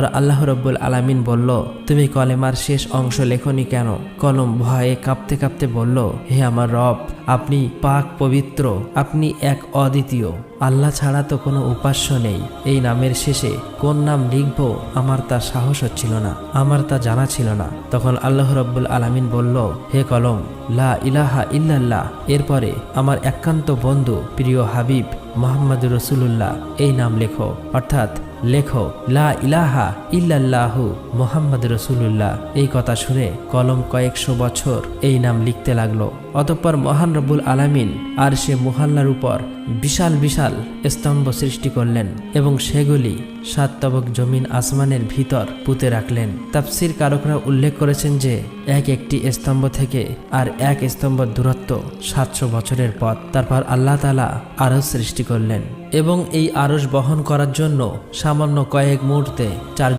আল্লাহ রব্বুল আলামিন বলল, তুমি কলেমার শেষ অংশ লেখনি কেন? কলম ভয়ে কাঁপতে কাঁপতে বলল, হে আমার রব, আপনি পাক পবিত্র, আপনি এক অদ্বিতীয়, আল্লাহ ছাড়া তো কোনো উপাস্য নেই। এই নামের শেষে কোন নাম লিখব আমার তা সাহস হচ্ছিল না, আমার তা জানা ছিল না। তখন আল্লাহ রব্বুল আলামিন বলল, হে কলম, লা ইলাহা ইল্লাল্লাহ, এরপরে আমার একান্ত বন্ধু প্রিয় হাবিব মুহাম্মদুর রাসূলুল্লাহ এই নাম লেখো, অর্থাৎ লেখো লা ইলাহা ইল্লাল্লাহু মুহাম্মদ রাসূলুল্লাহ। এই কথা শুনে কলম কয়েকশো বছর এই নাম লিখতে লাগলো। অতঃপর মহান রব্বুল আলামিন আর সে মুহাল্লার উপর বিশাল বিশাল স্তম্ভ সৃষ্টি করলেন এবং সেগুলি 7 তবক জমিন আসমানের ভিতর পুঁতে রাখলেন। তাফসীর কারকরা উল্লেখ করেছেন যে একটি স্তম্ভ থেকে আর এক স্তম্ভ দূরত্ব 700 বছরের পথ। তারপর আল্লাহ তাআলা আরশ সৃষ্টি করলেন এবং এই আরশ বহন করার জন্য সামান্য কয়েক মুহূর্তে 4